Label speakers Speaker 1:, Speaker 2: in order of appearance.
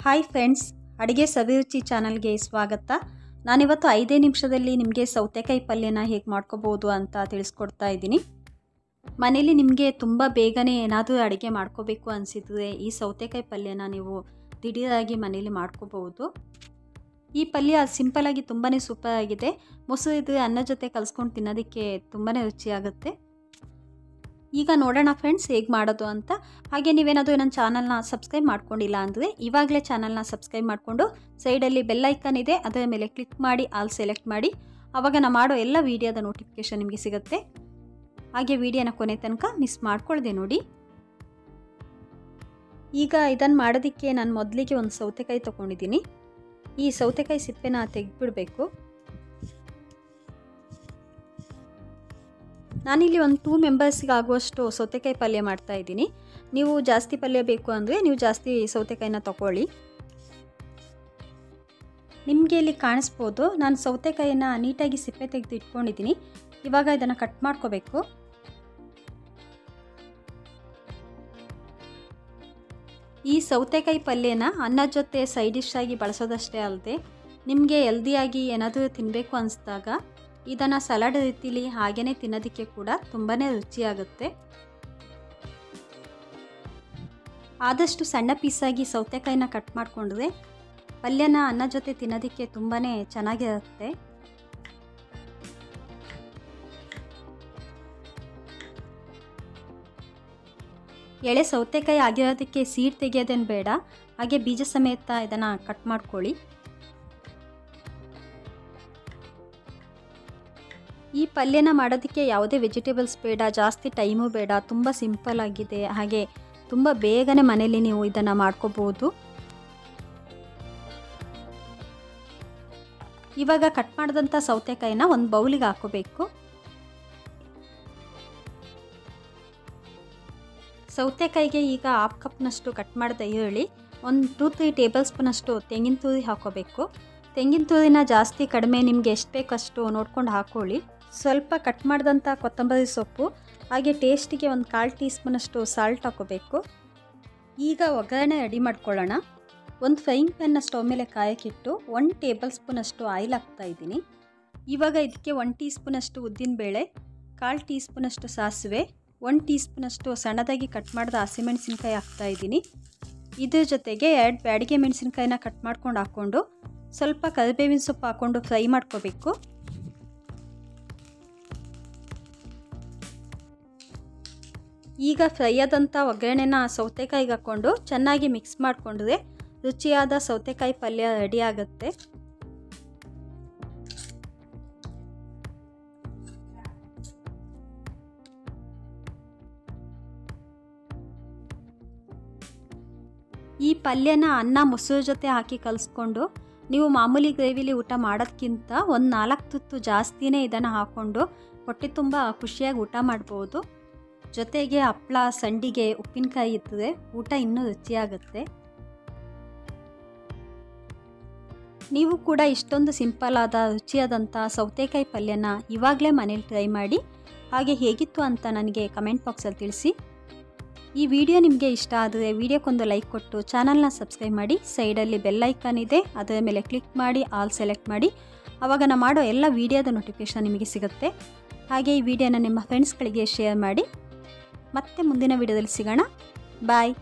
Speaker 1: Hi friends, ಅಡುಗೆ ಸವಿರುಚಿ ಚಾನಲ್ಗೆ ಸ್ವಾಗತ. ನಾನಿವತ್ತು 5 ನಿಮಿಷದಲ್ಲಿ ನಿಮಗೆ ಸೌತೆಕಾಯಿ ಪಲ್ಯನ ಹೇಗೆ ಮಾಡ್ಕೋಬೋದು ಅಂತ ತಿಳಿಸ್ಕೊಡ್ತಾ ಇದ್ದೀನಿ. ಮನೇಲಿ ನಿಮಗೆ ತುಂಬ ಬೇಗನೆ ಏನಾದರೂ ಅಡುಗೆ ಮಾಡ್ಕೋಬೇಕು ಅನಿಸಿದ್ರೆ ಈ ಸೌತೆಕಾಯಿ ಪಲ್ಯನ ನೀವು ದಿಢೀರಾಗಿ ಮನೇಲಿ ಮಾಡ್ಕೋಬೋದು. ಈ ಪಲ್ಯ ಸಿಂಪಲಾಗಿ ತುಂಬಾ ಸೂಪರ್ ಆಗಿದೆ. ಮೊಸರು ಇದ್ದರೆ ಅನ್ನ ಜೊತೆ ಕಲಿಸ್ಕೊಂಡು ತಿನ್ನೋದಕ್ಕೆ ತುಂಬಾ ರುಚಿಯಾಗುತ್ತೆ. ಈಗ ನೋಡೋಣ ಫ್ರೆಂಡ್ಸ್ ಹೇಗೆ ಮಾಡೋದು ಅಂತ. ಹಾಗೆ ನೀವೇನಾದರೂ ನನ್ನ ಚಾನಲ್ನ ಸಬ್ಸ್ಕ್ರೈಬ್ ಮಾಡ್ಕೊಂಡಿಲ್ಲ ಅಂದರೆ ಇವಾಗಲೇ ಚಾನಲ್ನ ಸಬ್ಸ್ಕ್ರೈಬ್ ಮಾಡಿಕೊಂಡು ಸೈಡಲ್ಲಿ ಬೆಲ್ ಐಕನ್ ಇದೆ, ಅದರ ಮೇಲೆ ಕ್ಲಿಕ್ ಮಾಡಿ ಆಲ್ ಸೆಲೆಕ್ಟ್ ಮಾಡಿ. ಆವಾಗ ನಾನು ಮಾಡೋ ಎಲ್ಲ ವೀಡಿಯೋದ ನೋಟಿಫಿಕೇಷನ್ ನಿಮಗೆ ಸಿಗುತ್ತೆ. ಹಾಗೆ ವಿಡಿಯೋನ ಕೊನೆ ತನಕ ಮಿಸ್ ಮಾಡ್ಕೊಳ್ದೆ ನೋಡಿ. ಈಗ ಇದನ್ನು ಮಾಡೋದಕ್ಕೆ ನಾನು ಮೊದಲಿಗೆ ಒಂದು ಸೌತೆಕಾಯಿ ತೊಗೊಂಡಿದ್ದೀನಿ. ಈ ಸೌತೆಕಾಯಿ ಸಿಪ್ಪೆನ ತೆಗೆದುಬಿಡಬೇಕು. ನಾನಿಲ್ಲಿ ಒಂದು 2 ಮೆಂಬರ್ಸ್ಗೆ ಆಗುವಷ್ಟು ಸೌತೆಕಾಯಿ ಪಲ್ಯ ಮಾಡ್ತಾಯಿದ್ದೀನಿ. ನೀವು ಜಾಸ್ತಿ ಪಲ್ಯ ಬೇಕು ಅಂದರೆ ನೀವು ಜಾಸ್ತಿ ಸೌತೆಕಾಯಿನ ತಗೊಳ್ಳಿ. ನಿಮಗೆ ಇಲ್ಲಿ ಕಾಣಿಸ್ಬೋದು, ನಾನು ಸೌತೆಕಾಯಿನ ನೀಟಾಗಿ ಸಿಪ್ಪೆ ತೆಗೆದು ಇಟ್ಕೊಂಡಿದ್ದೀನಿ. ಇವಾಗ ಇದನ್ನು ಕಟ್ ಮಾಡ್ಕೋಬೇಕು. ಈ ಸೌತೆಕಾಯಿ ಪಲ್ಯನ ಅನ್ನದ ಜೊತೆ ಸೈಡ್ ಡಿಶ್ ಆಗಿ ಬಳಸೋದಷ್ಟೇ ಅಲ್ಲದೆ ನಿಮಗೆ ಹೆಲ್ದಿಯಾಗಿ ಏನಾದರೂ ತಿನ್ನಬೇಕು ಅನಿಸಿದಾಗ ಇದನ್ನು ಸಲಾಡ್ ರೀತಿಲಿ ಹಾಗೇ ತಿನ್ನೋದಕ್ಕೆ ಕೂಡ ತುಂಬಾ ರುಚಿಯಾಗುತ್ತೆ. ಆದಷ್ಟು ಸಣ್ಣ ಪೀಸಾಗಿ ಸೌತೆಕಾಯಿನ ಕಟ್ ಮಾಡಿಕೊಂಡ್ರೆ ಪಲ್ಯನ ಅನ್ನ ಜೊತೆ ತಿನ್ನೋದಕ್ಕೆ ತುಂಬಾ ಚೆನ್ನಾಗಿರುತ್ತೆ. ಎಳೆ ಸೌತೆಕಾಯಿ ಆಗಿರೋದಕ್ಕೆ ಸೀಡ್ ತೆಗೆಯೋದೇನು ಬೇಡ, ಹಾಗೆ ಬೀಜ ಸಮೇತ ಇದನ್ನು ಕಟ್ ಮಾಡ್ಕೊಳ್ಳಿ. ಈ ಪಲ್ಯನ ಮಾಡೋದಕ್ಕೆ ಯಾವುದೇ ವೆಜಿಟೇಬಲ್ಸ್ ಬೇಡ, ಜಾಸ್ತಿ ಟೈಮು ಬೇಡ, ತುಂಬ ಸಿಂಪಲ್ ಆಗಿದೆ. ಹಾಗೆ ತುಂಬ ಬೇಗನೆ ಮನೇಲಿ ನೀವು ಇದನ್ನು ಮಾಡ್ಕೋಬೋದು. ಇವಾಗ ಕಟ್ ಮಾಡಿದಂಥ ಸೌತೆಕಾಯಿನ ಒಂದು ಬೌಲಿಗೆ ಹಾಕೋಬೇಕು. ಸೌತೆಕಾಯಿಗೆ ಈಗ 1/2 ಕಪ್ನಷ್ಟು ಕಟ್ ಮಾಡಿದ ಈರುಳ್ಳಿ, ಒಂದು 2-3 ಟೇಬಲ್ ಸ್ಪೂನಷ್ಟು ತೆಂಗಿನ ತುರಿ ಹಾಕೋಬೇಕು. ತೆಂಗಿನ ತುರಿನ ಜಾಸ್ತಿ ಕಡಿಮೆ ನಿಮಗೆ ಎಷ್ಟು ಬೇಕಷ್ಟು ನೋಡ್ಕೊಂಡು ಹಾಕ್ಕೊಳ್ಳಿ. ಸ್ವಲ್ಪ ಕಟ್ ಮಾಡಿದಂಥ ಕೊತ್ತಂಬರಿ ಸೊಪ್ಪು, ಹಾಗೆ ಟೇಸ್ಟಿಗೆ ಒಂದು 1/4 ಟೀ ಸ್ಪೂನಷ್ಟು ಸಾಲ್ಟ್ ಹಾಕೋಬೇಕು. ಈಗ ಒಗ್ಗರಣೆ ರೆಡಿ ಮಾಡ್ಕೊಳ್ಳೋಣ. ಒಂದು ಫ್ರೈಯಿಂಗ್ ಪ್ಯಾನ್ನ ಸ್ಟವ್ ಮೇಲೆ ಕಾಯಕ್ಕಿಟ್ಟು 1 ಟೇಬಲ್ ಸ್ಪೂನಷ್ಟು ಆಯಿಲ್ ಹಾಕ್ತಾಯಿದ್ದೀನಿ. ಇವಾಗ ಇದಕ್ಕೆ 1 ಟೀ ಸ್ಪೂನಷ್ಟು ಉದ್ದಿನಬೇಳೆ, 1/4 ಟೀ ಸ್ಪೂನಷ್ಟು ಸಾಸಿವೆ, 1 ಟೀ ಸ್ಪೂನಷ್ಟು ಸಣ್ಣದಾಗಿ ಕಟ್ ಮಾಡಿದ ಹಸಿಮೆಣಸಿನ್ಕಾಯಿ ಹಾಕ್ತಾಯಿದ್ದೀನಿ. ಇದ್ರ ಜೊತೆಗೆ 2 ಬ್ಯಾಡಿಗೆ ಮೆಣಸಿನ್ಕಾಯಿನ ಕಟ್ ಮಾಡ್ಕೊಂಡು ಹಾಕ್ಕೊಂಡು ಸ್ವಲ್ಪ ಕರಿಬೇವಿನ ಸೊಪ್ಪು ಹಾಕ್ಕೊಂಡು ಫ್ರೈ ಮಾಡ್ಕೋಬೇಕು. ಈಗ ಫ್ರೈ ಆದಂಥ ಒಗ್ಗರಣೆನ ಸೌತೆಕಾಯಿಗೆ ಹಾಕ್ಕೊಂಡು ಚೆನ್ನಾಗಿ ಮಿಕ್ಸ್ ಮಾಡಿಕೊಂಡ್ರೆ ರುಚಿಯಾದ ಸೌತೆಕಾಯಿ ಪಲ್ಯ ರೆಡಿ ಆಗುತ್ತೆ. ಈ ಪಲ್ಯನ ಅನ್ನ ಮೊಸರು ಜೊತೆ ಹಾಕಿ ಕಲಿಸ್ಕೊಂಡು ನೀವು ಮಾಮೂಲಿ ಗ್ರೇವಿಲಿ ಊಟ ಮಾಡೋದಕ್ಕಿಂತ ಒಂದು 4 ತುತ್ತು ಜಾಸ್ತಿನೇ ಇದನ್ನು ಹಾಕ್ಕೊಂಡು ಹೊಟ್ಟೆ ತುಂಬ ಖುಷಿಯಾಗಿ ಊಟ ಮಾಡ್ಬೋದು. ಜೊತೆಗೆ ಹಪ್ಪಳ, ಸಂಡಿಗೆ, ಉಪ್ಪಿನಕಾಯಿ ಇರ್ತದೆ, ಊಟ ಇನ್ನೂ ರುಚಿಯಾಗುತ್ತೆ. ನೀವು ಕೂಡ ಇಷ್ಟೊಂದು ಸಿಂಪಲ್ ಆದ ರುಚಿಯಾದಂಥ ಸೌತೆಕಾಯಿ ಪಲ್ಯನ ಇವಾಗಲೇ ಮನೇಲಿ ಟ್ರೈ ಮಾಡಿ. ಹಾಗೆ ಹೇಗಿತ್ತು ಅಂತ ನನಗೆ ಕಮೆಂಟ್ ಬಾಕ್ಸಲ್ಲಿ ತಿಳಿಸಿ. ಈ ವಿಡಿಯೋ ನಿಮಗೆ ಇಷ್ಟ ಆದರೆ ವಿಡಿಯೋಕ್ಕೊಂದು ಲೈಕ್ ಕೊಟ್ಟು ಚಾನಲ್ನ ಸಬ್ಸ್ಕ್ರೈಬ್ ಮಾಡಿ. ಸೈಡಲ್ಲಿ ಬೆಲ್ ಐಕಾನ್ ಇದೆ, ಅದರ ಮೇಲೆ ಕ್ಲಿಕ್ ಮಾಡಿ ಆಲ್ ಸೆಲೆಕ್ಟ್ ಮಾಡಿ. ಆವಾಗ ನಾನು ಮಾಡೋ ಎಲ್ಲ ವಿಡಿಯೋದ ನೋಟಿಫಿಕೇಷನ್ ನಿಮಗೆ ಸಿಗುತ್ತೆ. ಹಾಗೆ ಈ ವಿಡಿಯೋನ ನಿಮ್ಮ ಫ್ರೆಂಡ್ಸ್ಗಳಿಗೆ ಶೇರ್ ಮಾಡಿ. ಮತ್ತೆ ಮುಂದಿನ ವಿಡಿಯೋದಲ್ಲಿ ಸಿಗೋಣ. ಬಾಯ್.